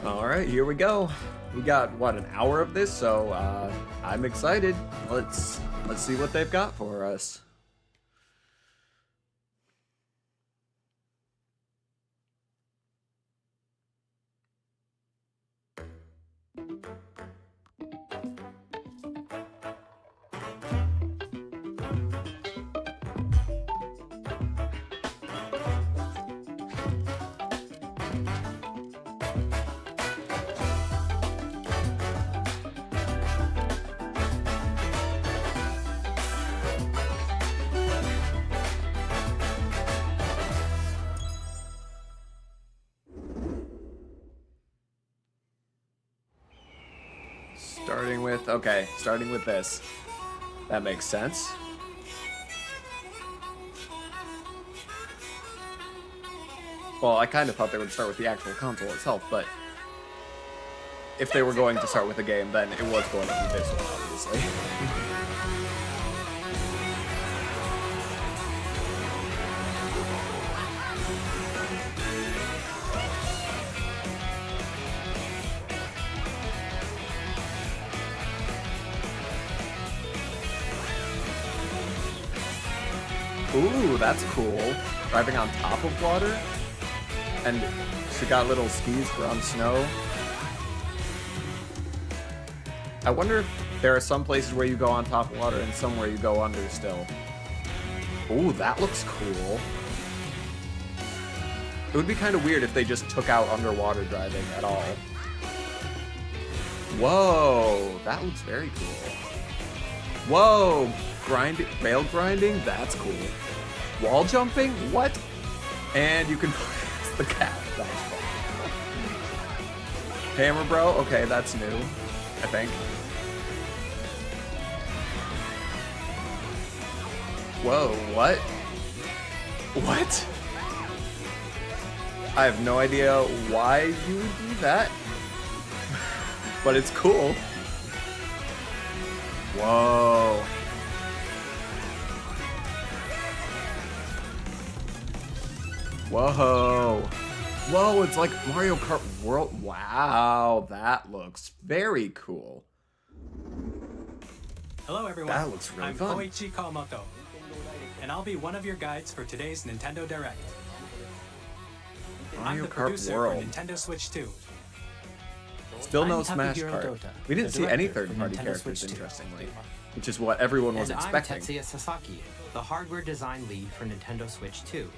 Alright, here we go. We got, what, an hour of this, so I'm excited. Let's see what they've got for us. Starting with this. That makes sense. Well, I kind of thought they would start with the actual console itself, but if they were going to start with a game, then it was going to be this one, obviously. Ooh, that's cool. Driving on top of water. And she got little skis for on snow. I wonder if there are some places where you go on top of water and some where you go under still. Ooh, that looks cool. It would be kind of weird if they just took out underwater driving at all. Whoa, that looks very cool. Whoa, rail grinding, that's cool. Wall jumping, what? And you can the cat. That's fun. Hammer bro, okay, that's new, I think. Whoa, what? What? I have no idea why you would do that, but it's cool. Whoa. Whoa. Whoa, it's like Mario Kart World. Wow, that looks very cool. Hello everyone, that looks really I'm fun. Koichi Kawamoto, and I'll be one of your guides for today's Nintendo Direct. I'm Mario the Kart producer World. for Nintendo Switch 2. Still no I'm Smash Takahiro Kart. Dota, We didn't the see any director for third-party Nintendo characters, Switch 2. interestingly, which is what everyone was And expecting. I'm Tetsuya Sasaki, the hardware design lead for Nintendo Switch 2.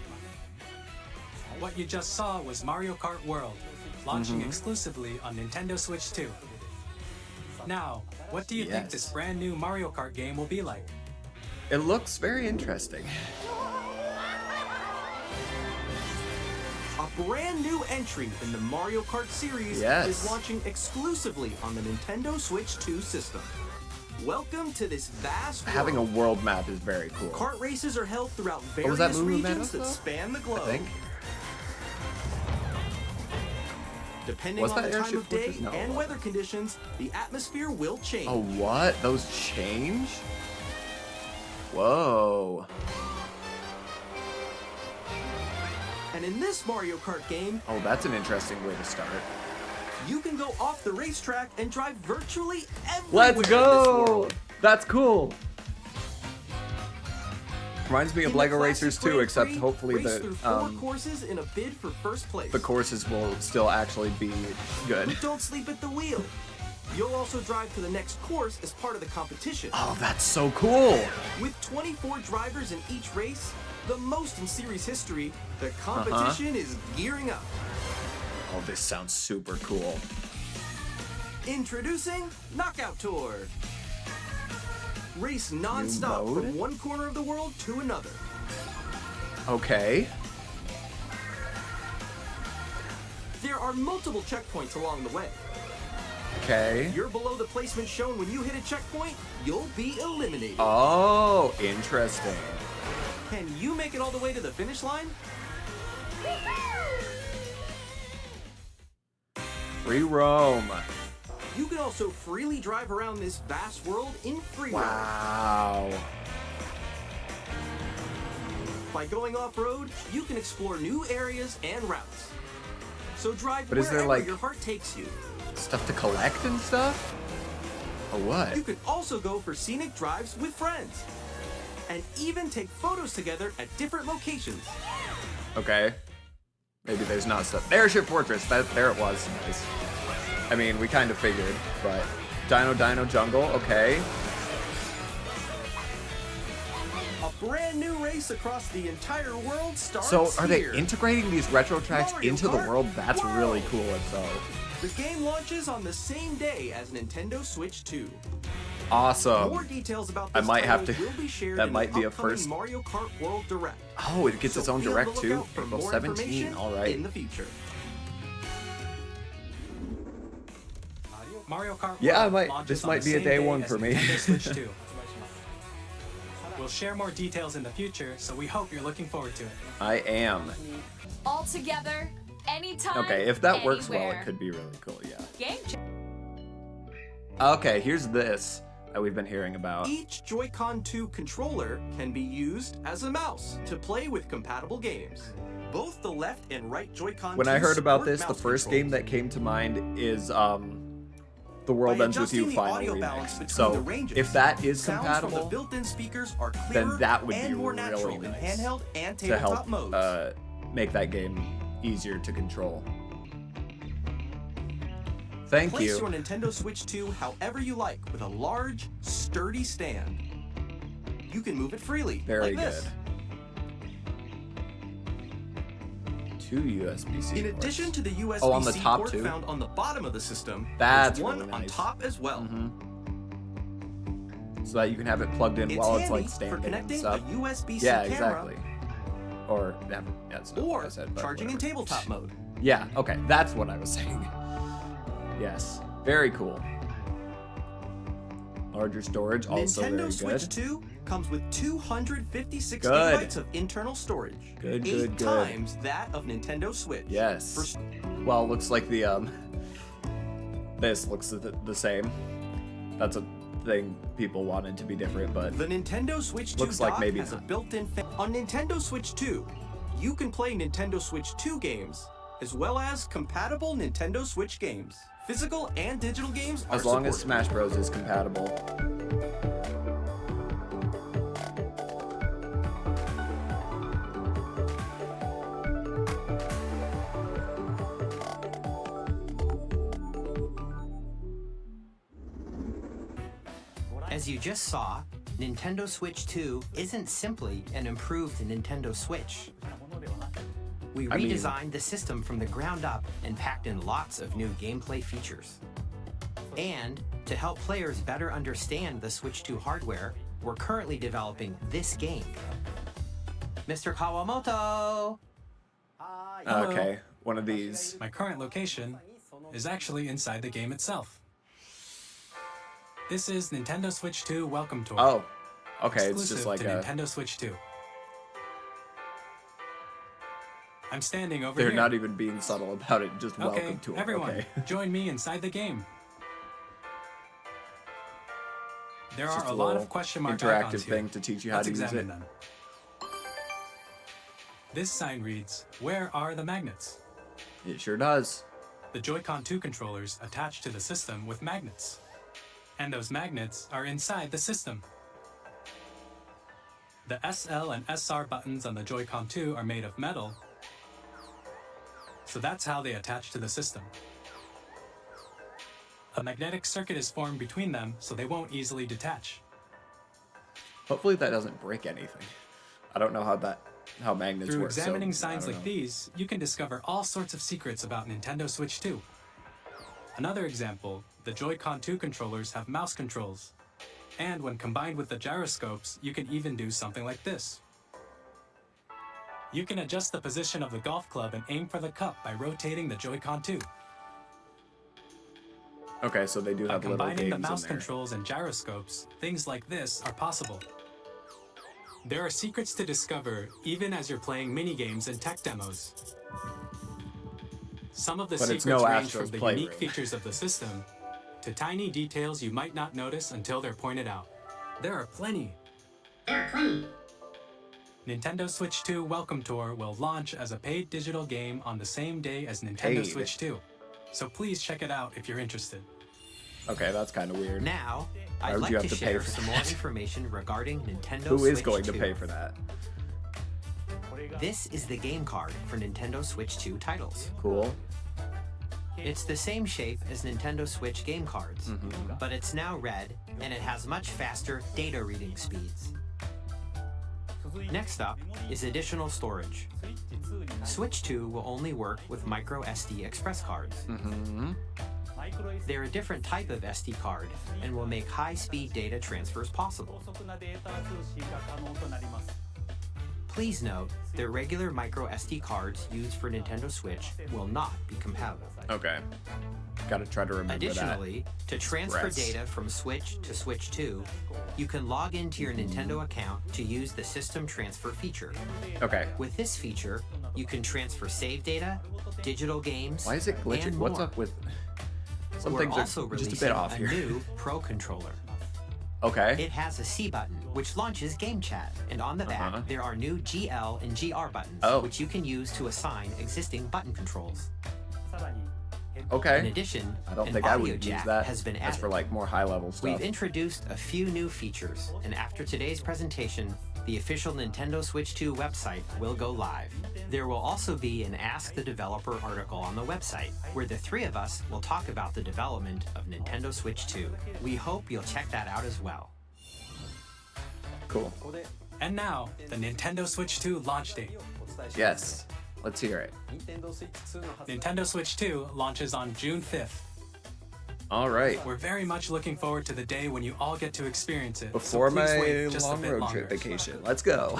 What you just saw was Mario Kart World, launching exclusively on Nintendo Switch 2. Now, what do you think Yes. this brand new Mario Kart game will be like? It looks very interesting. A brand new entry in the Mario Kart series Yes. is launching exclusively on the Nintendo Switch 2 system. Welcome to this vast world. Having a world map is very cool. Kart races are held throughout was various that movie regions Meadows, that though? span the I globe. think. Depending Was on that the time airship of day glitches? No, it and wasn't. weather conditions, the atmosphere will change. Oh, what? Those change? Whoa. And in this Mario Kart game, Oh, that's an interesting way to start. you can go off the racetrack and drive virtually everywhere Let's in this go! world. That's cool. Reminds me of In the Lego classic Racers 2, Grand except Prix, hopefully race the through 4 courses in a bid for first place. courses will still actually be good. But don't sleep at the wheel. You'll also drive to the next course as part of the competition. Oh, that's so cool. With 24 drivers in each race, the most in series history, the competition is gearing up. Oh, this sounds super cool. Introducing Knockout Tour. Race non-stop mode? from one corner of the world to another. Okay. There are multiple checkpoints along the way. Okay. You're below the placement shown when you hit a checkpoint, you'll be eliminated. Oh, interesting. Can you make it all the way to the finish line? Free roam. You can also freely drive around this vast world in free roam. Wow. By going off-road, you can explore new areas and routes. So drive But is there, wherever like, your heart takes you. stuff to collect and stuff? Or what? You can also go for scenic drives with friends. And even take photos together at different locations. Okay. Maybe there's not stuff. There's your fortress. There it was. Nice. I mean, we kind of figured, but Dino Jungle, okay. A brand new race across the entire world starts So are they here. integrating these retro tracks Mario into the Kart world? That's really World. cool. So The game launches on the same day as Nintendo Switch 2. awesome. More details about I this might have title to- will be shared that in might the be a upcoming first- Mario Kart World Direct. Oh, it gets its So own be on direct the too. lookout for April more 17. information All right. in the future. Mario Kart Yeah, World I might- launches this on might the be a same day day one as for me. Nintendo Switch 2. We'll share more details in the future, so we hope you're looking forward to it. I am. All together, anytime. Okay, if that works well, anywhere. it could be really cool. Yeah. Game Okay, here's this that we've been hearing about. Each Joy-Con 2 controller can be used as a mouse to play with compatible games. Both the left and right Joy-Con When I 2 heard about support this, the mouse first game controls. that came to mind is The World By Ends With You adjusting the Final audio balance Remix. between So the ranges, if that is sounds from the compatible, built-in speakers are then clearer that would and be more really natural in nice handheld and to tabletop help modes. make that game easier to control. Thank Place you. your Nintendo Switch 2 however you like with a large, sturdy stand. You can move it freely, Very like this. good. 2 USB-C In ports. addition to the USB-C Oh, on the top port too? found on the bottom of the system, That's there's one really on nice. top as well. So that you can have it plugged in It's while it's handy like standing for connecting and stuff. a USB-C Yeah, camera exactly. Or yeah, that's not what or I said, but charging in whatever. tabletop mode. Yeah, okay, that's what I was saying. Yes, very cool. Larger storage, also Nintendo very Switch good. 2 comes with 256 Good. gigabytes of internal storage. Good, 8 good, good. times that of Nintendo Switch. Yes. For- Well, looks like the this looks the same. That's a thing people wanted to be different, but The Nintendo Switch 2 Looks like dock maybe has not. a built-in on Nintendo Switch 2. You can play Nintendo Switch 2 games as well as compatible Nintendo Switch games. Physical and digital games are as long as supported. Smash Bros is compatible. As you just saw, Nintendo Switch 2 isn't simply an improved Nintendo Switch. We I mean- redesigned the system from the ground up and packed in lots of new gameplay features. And to help players better understand the Switch 2 hardware, we're currently developing this game. Mr. Kawamoto! Hello. Okay, one of these. My current location is actually inside the game itself. This is Nintendo Switch 2 Welcome Tour. Oh, okay, it's exclusive just like to a. Nintendo Switch 2. I'm standing over They're here. not even being subtle about it. Just Okay, welcome to it. everyone, Okay. join me inside the game. There It's are just a a lot little of question mark interactive icons here. thing to teach you how Let's to use examine it. them. This sign reads, "Where are the magnets?" It sure does. The Joy-Con 2 controllers attach to the system with magnets. And those magnets are inside the system. The SL and SR buttons on the Joy-Con 2 are made of metal, so that's how they attach to the system. A magnetic circuit is formed between them, so they won't easily detach. Hopefully that doesn't break anything. I don't know how magnets Through work. so examining I signs don't like know. these, you can discover all sorts of secrets about Nintendo Switch 2. Another example, the Joy-Con 2 controllers have mouse controls. And when combined with the gyroscopes, you can even do something like this. You can adjust the position of the golf club and aim for the cup by rotating the Joy-Con 2. Okay, so they do By have little combining games the mouse in there. controls and gyroscopes, things like this are possible. There are secrets to discover even as you're playing mini-games and tech demos. Some of the But it's secrets no range Astro's from the Playroom. unique features of the system to tiny details you might not notice until they're pointed out. There are plenty. Nintendo Switch 2 Welcome Tour will launch as a paid digital game on the same day as Nintendo Paid. Switch 2. So please check it out if you're interested. Okay, that's kind of weird. Now, Why I'd would like you to have to pay share for some more information regarding Nintendo Who Switch is going 2. to pay for that? This is the game card for Nintendo Switch 2 titles. Cool. It's the same shape as Nintendo Switch game cards, but it's now red and it has much faster data reading speeds. Next up is additional storage. Switch 2 will only work with micro SD express cards. They're a different type of SD card and will make high-speed data transfers possible. Please note that regular micro SD cards used for Nintendo Switch will not be compatible. Okay. Gotta try to remember Additionally, to transfer Express. data from Switch to Switch 2, you can log into your Nintendo account to use the System Transfer feature. that. Okay. With this feature, you can transfer save data, digital games, Why is it glitching? and What's more. up with... Some We're things also are just a releasing bit off a here. new Pro Controller. Okay. It has a C button, which launches Game Chat, and on the back, there are new GL and GR buttons, Oh. which you can use to assign existing button controls. In Okay. addition, I don't an think I audio would use jack that. has been That's added. for like more high-level stuff. We've introduced a few new features, and after today's presentation, the official Nintendo Switch 2 website will go live. There will also be an Ask the Developer article on the website, where the three of us will talk about the development of Nintendo Switch 2. We hope you'll check that out as well. Cool. And now, the Nintendo Switch 2 launch date. Yes. Let's hear it. Nintendo Switch 2 launches on June 5th. All right. We're very much looking forward to the day when you all get to experience it. Before so please my wait just a long bit road longer. trip vacation. Let's go.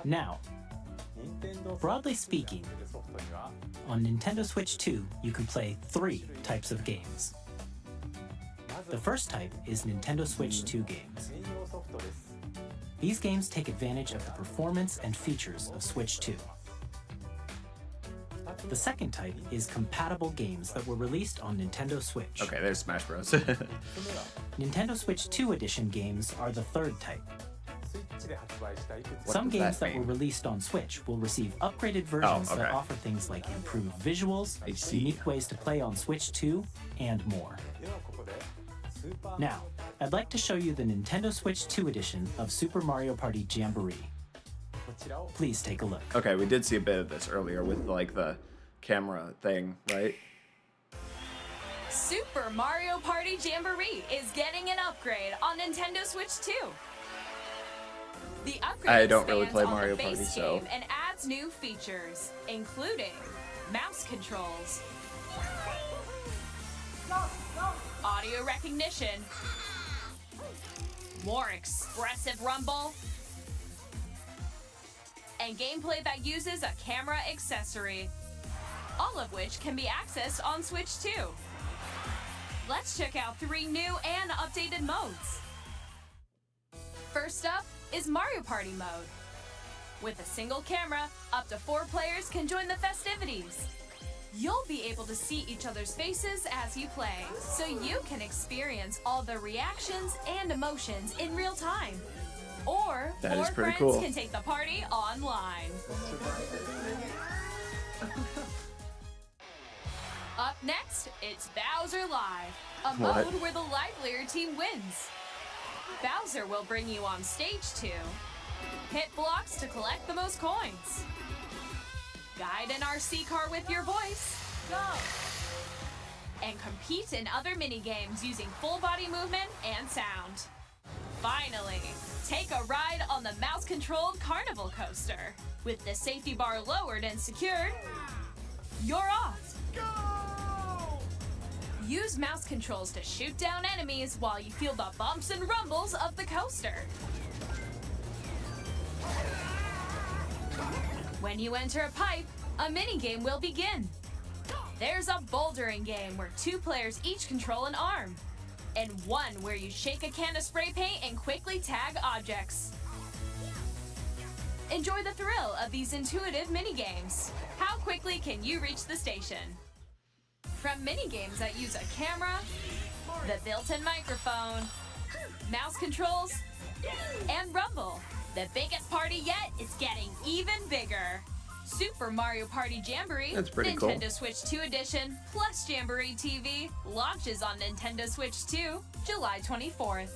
Now, broadly speaking, on Nintendo Switch 2, you can play 3 types of games. The first type is Nintendo Switch 2 games. These games take advantage of the performance and features of Switch 2. The second type is compatible games that were released on Nintendo Switch. Okay, there's Smash Bros. Nintendo Switch 2 edition games are the third type. What Some does games that that were mean? released on Switch will receive upgraded versions okay. that offer things like improved visuals, I see. unique ways to play on Switch 2, and more. Now, I'd like to show you the Nintendo Switch 2 edition of Super Mario Party Jamboree. Please take a look. Okay, we did see a bit of this earlier with like the camera thing, right? Super Mario Party Jamboree is getting an upgrade on Nintendo Switch 2. The upgrade I don't really expands play on the Mario base Party, so- game and adds new features, including mouse controls, audio recognition, more expressive rumble, and gameplay that uses a camera accessory, all of which can be accessed on Switch 2. Let's check out 3 new and updated modes. First up is Mario Party mode. With a single camera, up to 4 players can join the festivities. You'll be able to see each other's faces as you play, so you can experience all the reactions and emotions in real time. Or That is 4 pretty friends cool. can take the party online. Up next, it's Bowser Live, a What? mode where the livelier team wins. Bowser will bring you on stage to hit blocks to collect the most coins, guide an RC car with your voice, go, and compete in other mini-games using full body movement and sound. Finally, take a ride on the mouse-controlled carnival coaster. With the safety bar lowered and secured, you're off. Use mouse controls to shoot down enemies while you feel the bumps and rumbles of the coaster. When you enter a pipe, a minigame will begin. There's a bouldering game where 2 players each control an arm, and one where you shake a can of spray paint and quickly tag objects. Enjoy the thrill of these intuitive minigames. How quickly can you reach the station? From minigames that use a camera, the built-in microphone, mouse controls, And Rumble, the biggest party yet is getting even bigger. Super Mario Party Jamboree, That's pretty cool. Nintendo Switch 2 Edition, plus Jamboree TV, launches on Nintendo Switch 2, July 24th.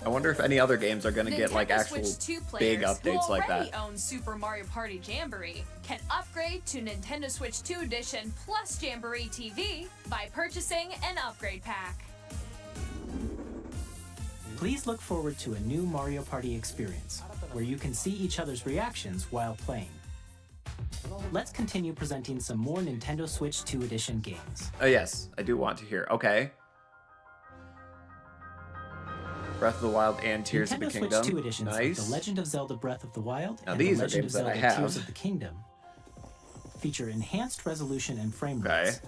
I wonder if any other games are going to get like Nintendo actual Switch 2 big players updates who like already that. own Super Mario Party Jamboree can upgrade to Nintendo Switch 2 Edition plus Jamboree TV by purchasing an upgrade pack. Please look forward to a new Mario Party experience, where you can see each other's reactions while playing. Let's continue presenting some more Nintendo Switch 2 Edition games. Oh yes, I do want to hear. Okay. Breath of the Wild and Tears of the Nintendo Kingdom. Switch 2 editions Nice. of The Legend of Zelda Breath of the Wild Now and these The are Legend games of that I Zelda have. Tears of the Kingdom feature enhanced resolution and frame rates,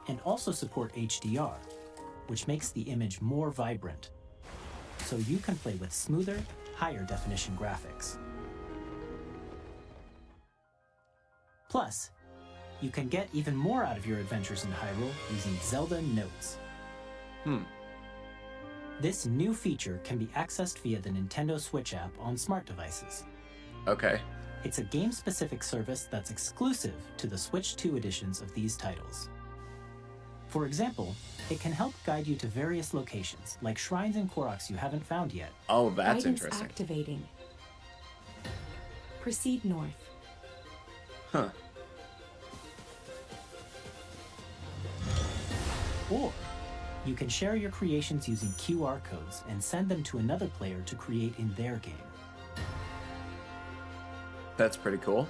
and also support HDR, which makes the image more vibrant, so you can play with smoother, higher definition graphics. Plus, you can get even more out of your adventures in Hyrule using Zelda Notes. This new feature can be accessed via the Nintendo Switch app on smart devices. Okay. It's a game-specific service that's exclusive to the Switch 2 editions of these titles. For example, it can help guide you to various locations, like shrines and Koroks you haven't found yet. Oh, that's Guidance interesting. activating. Proceed north. Huh. Or you can share your creations using QR codes and send them to another player to create in their game. That's pretty cool.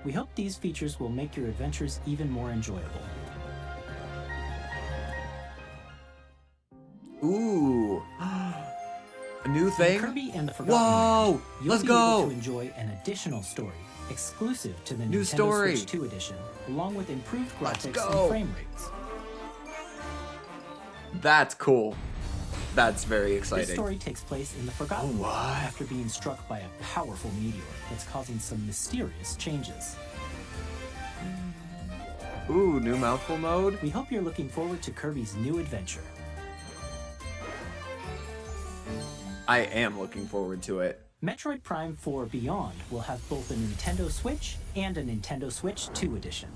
We hope these features will make your adventures even more enjoyable. Ooh. A new In thing? Kirby and the Forgotten Whoa! Land, you'll Let's be go! able to enjoy an additional story exclusive to the New Nintendo story! Switch 2 edition, along with improved Let's graphics go! and frame rates. That's cool. That's very This exciting. story takes place in the Forgotten what? Land after being struck by a powerful meteor that's causing some mysterious changes. Ooh, new mouthful mode? We hope you're looking forward to Kirby's new adventure. I am looking forward to it. Metroid Prime 4 Beyond will have both a Nintendo Switch and a Nintendo Switch 2 edition.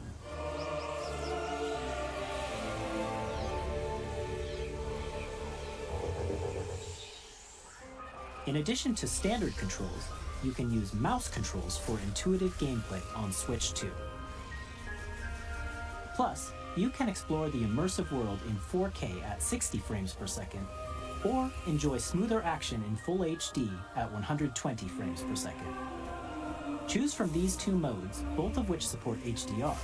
In addition to standard controls, you can use mouse controls for intuitive gameplay on Switch 2. Plus, you can explore the immersive world in 4K at 60 frames per second, or enjoy smoother action in Full HD at 120 frames per second. Choose from these two modes, both of which support HDR,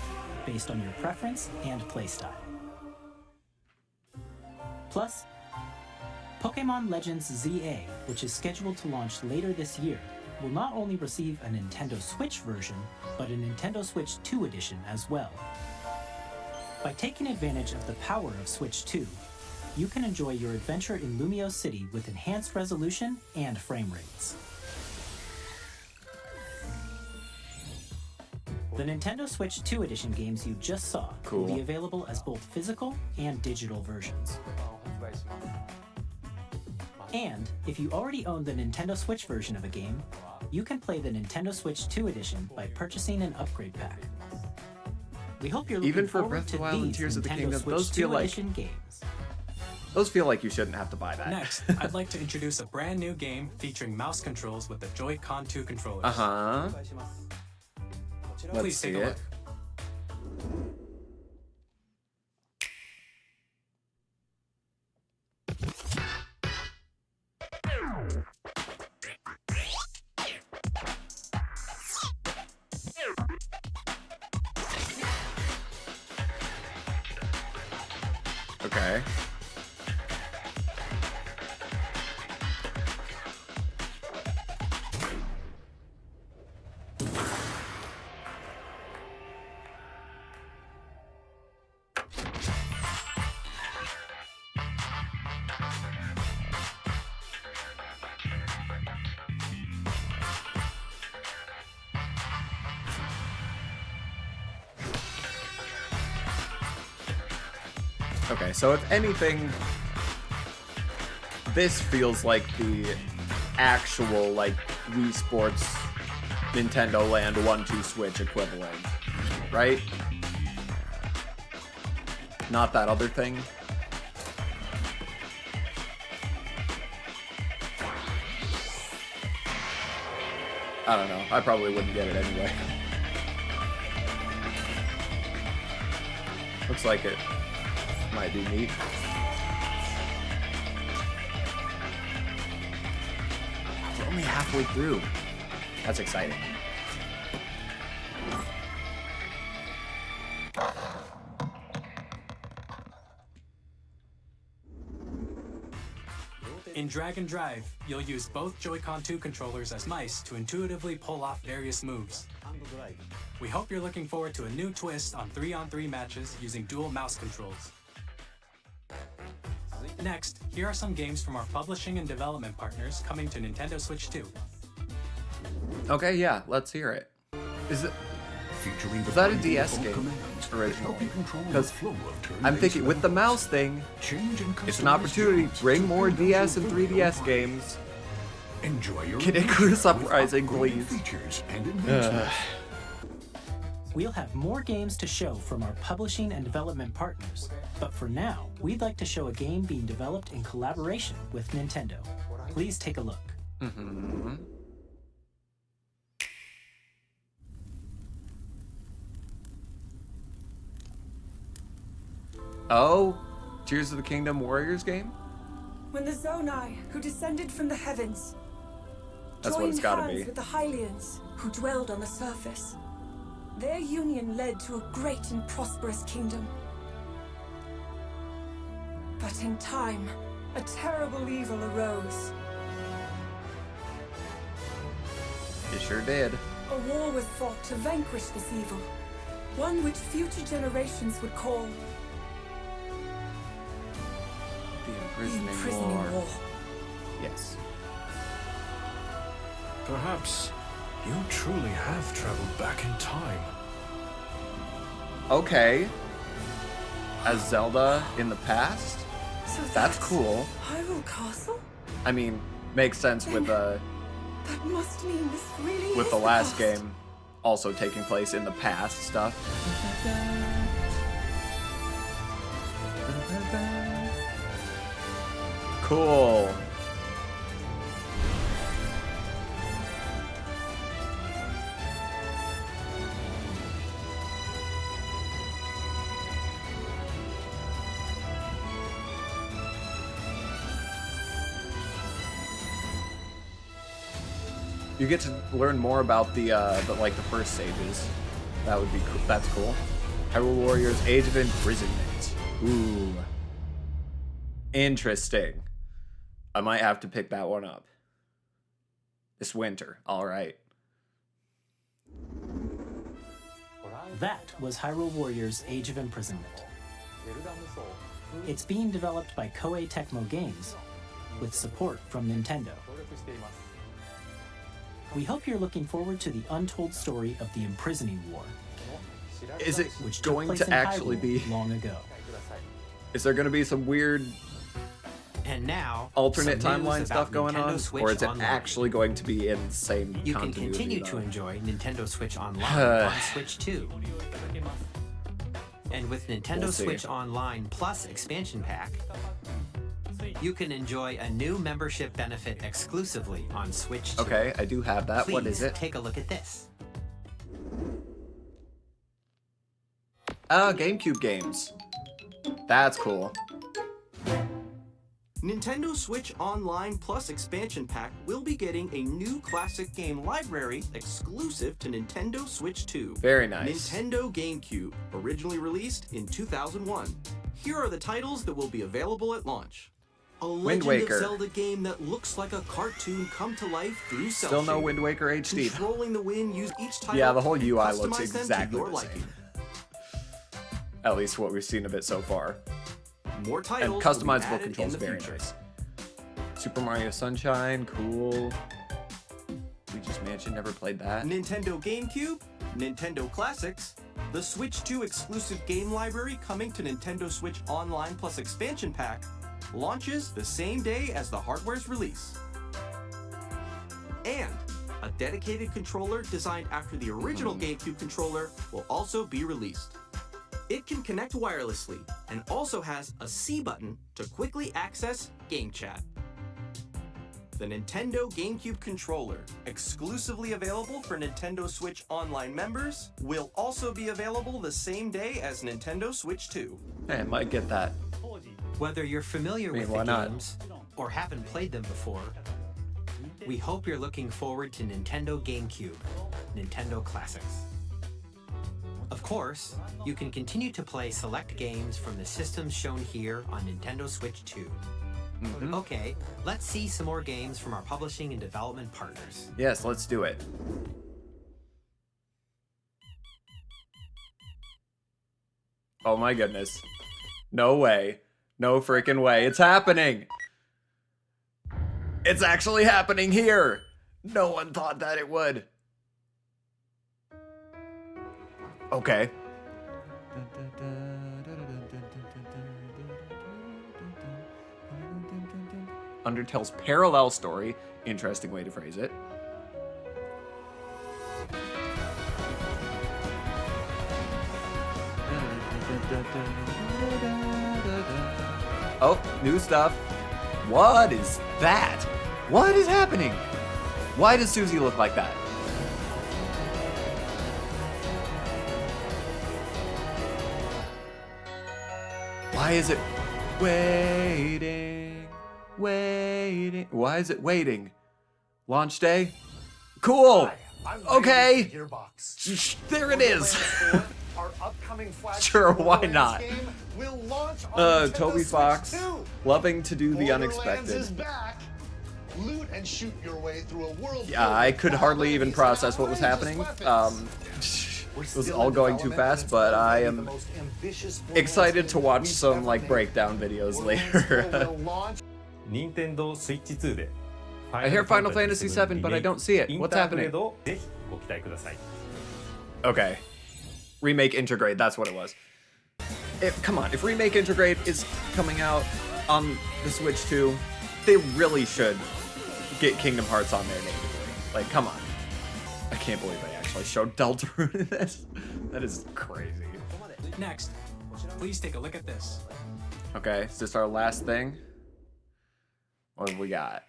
based on your preference and playstyle. Plus, Pokémon Legends ZA, which is scheduled to launch later this year, will not only receive a Nintendo Switch version, but a Nintendo Switch 2 edition as well. By taking advantage of the power of Switch 2, you can enjoy your adventure in Lumio City with enhanced resolution and frame rates. The Nintendo Switch 2 edition games you just saw will Cool. be available as both physical and digital versions. And if you already own the Nintendo Switch version of a game, you can play the Nintendo Switch 2 edition by purchasing an upgrade pack. We hope you're looking Even for forward Breath of to the Wild and these Tears of the Nintendo Kingdom, Switch those 2 feel like- edition games. Those feel like you shouldn't have to buy that. Next, I'd like to introduce a brand new game featuring mouse controls with the Joy-Con 2 controllers. Uh-huh. Let's Please see take a it. look. Okay. Okay, so if anything, this feels like the actual, like, Wii Sports Nintendo Land 1-2 Switch equivalent, right? Not that other thing. I don't know. I probably wouldn't get it anyway. Looks like it might be neat. We're only halfway through. That's exciting. In Drag and Drive, you'll use both Joy-Con 2 controllers as mice to intuitively pull off various moves. We hope you're looking forward to a new twist on 3-on-3 matches using dual mouse controls. Next, here are some games from our publishing and development partners coming to Nintendo Switch 2. Okay, yeah, let's hear it. Is it... Featuring Was that a DS game originally? Because I'm thinking with the mouse thing, it's an opportunity to bring more DS and 3DS games. Enjoy your Kid Icarus Uprising, please. We'll have more games to show from our publishing and development partners, but for now, we'd like to show a game being developed in collaboration with Nintendo. Please take a look. Oh, Tears of the Kingdom Warriors game? When the Zonai, who descended from the heavens, That's what it's gotta joined hands be. with the Hylians, who dwelled on the surface. Their union led to a great and prosperous kingdom. But in time, a terrible evil arose. It sure did. A war was fought to vanquish this evil, one which future generations would call The the Imprisoning War. War. Yes. Perhaps you truly have traveled back in time. Okay. As Zelda in the past? So That's cool. Hyrule Castle? I mean, makes sense with That must mean this really with is the last past. game also taking place in the past stuff. Cool. You get to learn more about the like the first stages. That would be cool. That's cool. Hyrule Warriors: Age of Imprisonment. Ooh. Interesting. I might have to pick that one up. This winter. All right. That was Hyrule Warriors Age of Imprisonment. It's being developed by Koei Tecmo Games, with support from Nintendo. We hope you're looking forward to the untold story of the Imprisoning War, Is it which took going place to in actually Hyrule be? long ago. Is there going to be some weird And now, alternate some news timeline about stuff going Nintendo on, Switch or is it Online. actually going to be in the same You can continuity, continue to though? enjoy Nintendo Switch Online on Switch 2. And with Nintendo We'll see. Switch Online Plus expansion pack, you can enjoy a new membership benefit exclusively on Switch 2. Okay, I do have that. Please What is it? take a look at this. GameCube games. That's cool. Nintendo Switch Online Plus expansion pack will be getting a new classic game library exclusive to Nintendo Switch 2. Very nice. Nintendo GameCube, originally released in 2001. Here are the titles that will be available at launch. A Legend Waker. of Zelda game that looks like a cartoon come to life through cell Still no shading. Wind Waker HD. Controlling the wind, use each title Yeah, the whole and UI looks customize them to exactly your the liking. same. At least what we've seen of it so far. More And titles will be customizable added controls, in the very future. nice. Super Mario Sunshine, cool. Luigi's Mansion, never played that. Nintendo GameCube, Nintendo Classics, The Switch 2 exclusive game library coming to Nintendo Switch Online Plus Expansion Pack launches the same day as the hardware's release. And a dedicated controller designed after the original GameCube controller will also be released. It can connect wirelessly and also has a C button to quickly access Game Chat. The Nintendo GameCube controller, exclusively available for Nintendo Switch Online members, will also be available the same day as Nintendo Switch 2. Hey, I might get that. Whether you're familiar with why the not? games or haven't played them before, we hope you're looking forward to Nintendo GameCube, Nintendo Classics. Of course, you can continue to play select games from the systems shown here on Nintendo Switch 2. Okay, let's see some more games from our publishing and development partners. Yes, let's do it. Oh my goodness. No way. No freaking way. It's happening. It's actually happening here. No one thought that it would. Okay. Undertale's parallel story. Interesting way to phrase it. Oh, new stuff. What is that? What is happening? Why does Susie look like that? Why is it waiting? Waiting. Why is it waiting? Launch day? Cool. Okay. There it is. Our upcoming flagship Sure, why Borderlands not? game will launch on Nintendo Toby Switch Fox, 2. loving to do the Borderlands unexpected. is back. Loot and shoot your way through a world. Yeah, I could hardly even process what was happening. It was all going too fast, but I am excited to watch some like breakdown videos later. Nintendo Switch 2で I hear Final Fantasy VII, but I don't see it. What's happening? ぜひご期待ください。 Okay. Remake Intergrade, that's what it was. Come on, if Remake Intergrade is coming out on the Switch 2, they really should get Kingdom Hearts on there natively. Like, come on. I can't believe they actually showed Deltarune in this. That is crazy. Next, please take a look at this. Okay, is this our last thing? What have we got?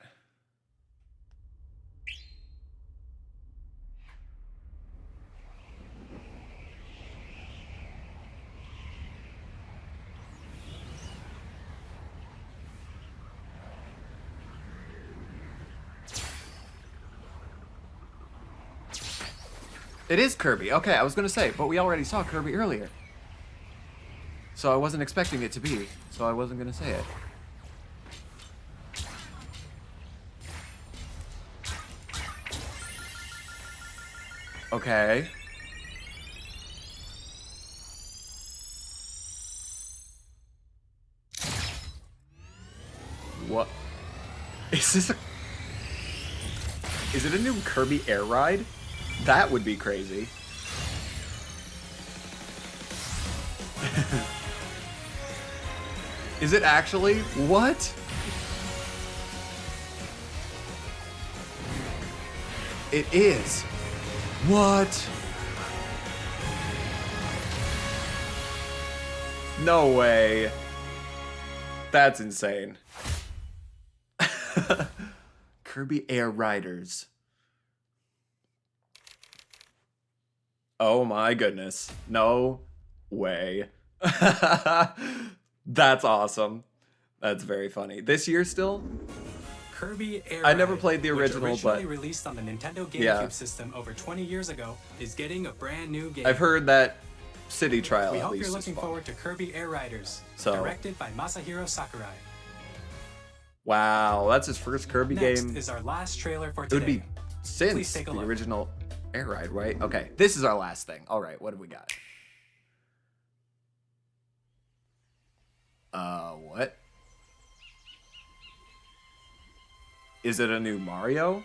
It is Kirby. Okay, I was gonna say, but we already saw Kirby earlier. So I wasn't expecting it to be, so I wasn't gonna say it. Okay. What? Is this a... Is it a new Kirby air ride? That would be crazy. Is it actually? What? It is. What? No way. That's insane. Kirby Air Riders. Oh my goodness. No way. That's awesome. That's very funny. This year still? Kirby Air I never Ride, played the original, which originally but released on the Nintendo GameCube yeah. system over 20 years ago, is getting a brand new game. I've heard that City Trial We at hope least you're is looking fun. forward to Kirby Air Riders, So- directed by Masahiro Sakurai. Wow, that's his first Kirby Next game. is our last trailer for It today. would be Please since take a the look. original Air Ride, right? Okay, this is our last thing. All right, what have we got? What? Is it a new Mario?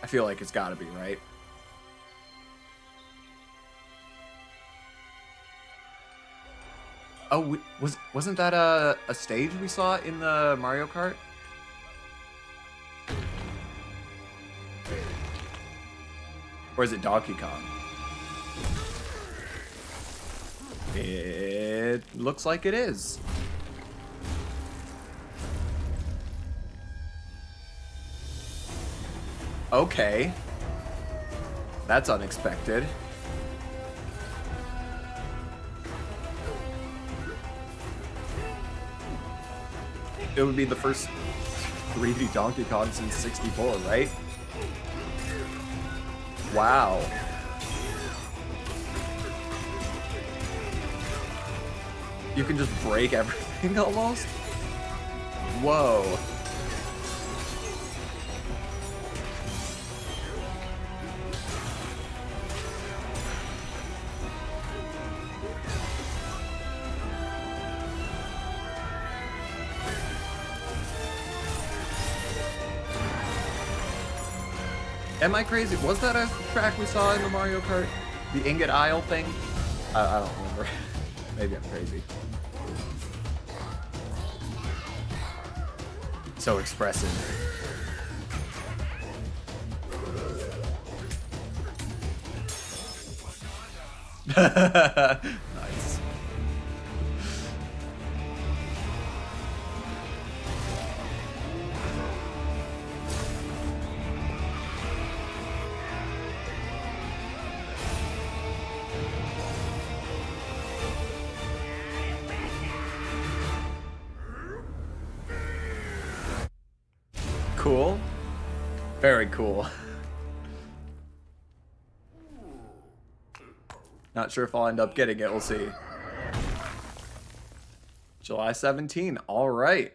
I feel like it's gotta be, right? Oh, wasn't that a stage we saw in the Mario Kart? Or is it Donkey Kong? It looks like it is. Okay. That's unexpected. It would be the first 3D Donkey Kong since 64, right? Wow. You can just break everything almost? Whoa. Am I crazy? Was that a track we saw in the Mario Kart? The Ingot Isle thing? I don't remember. Maybe I'm crazy. So expressive. Nice. Cool. Very cool. Not sure if I'll end up getting it. We'll see. July 17. All right.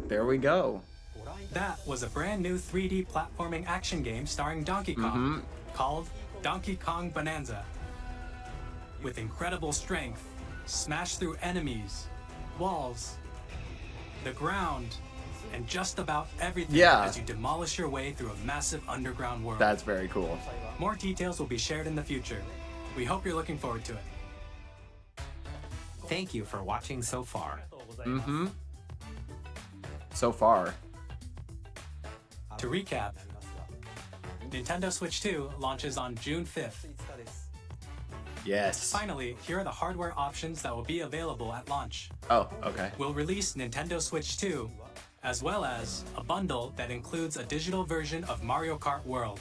There we go. That was a brand new 3D platforming action game starring Donkey Kong called Donkey Kong Bonanza. With incredible strength, smash through enemies, walls, the ground, and just about everything as you demolish your way through a massive underground world. That's very cool. More details will be shared in the future. We hope you're looking forward to it. Thank you for watching so far. So far. To recap, Nintendo Switch 2 launches on June 5th. Yes. Finally, here are the hardware options that will be available at launch. Oh, okay. We'll release Nintendo Switch 2, as well as a bundle that includes a digital version of Mario Kart World.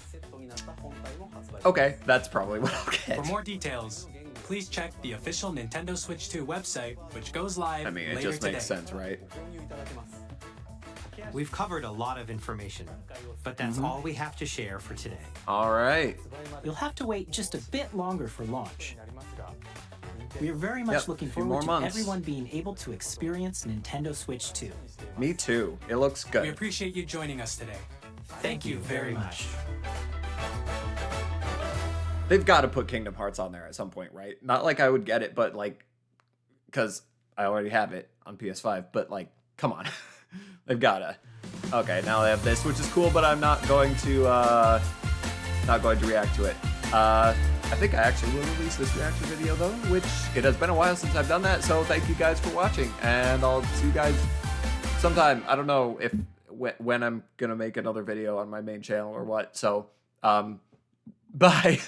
Okay, that's probably what I'll get. For more details, please check the official Nintendo Switch 2 website, which goes live I mean, it later just today. makes sense, right? We've covered a lot of information, but that's all we have to share for today. All right. You'll have to wait just a bit longer for launch. We are very much looking forward to everyone being able to experience Nintendo Switch 2. Me too. It looks good. We appreciate you joining us today. Thank you very much. They've got to put Kingdom Hearts on there at some point, right? Not like I would get it, but like, because I already have it on PS5, but like, come on. They've got to. Okay, now they have this, which is cool, but I'm not going to react to it. I think I actually will release this reaction video though, which it has been a while since I've done that, so thank you guys for watching, and I'll see you guys sometime. I don't know if when I'm gonna make another video on my main channel or what, so bye.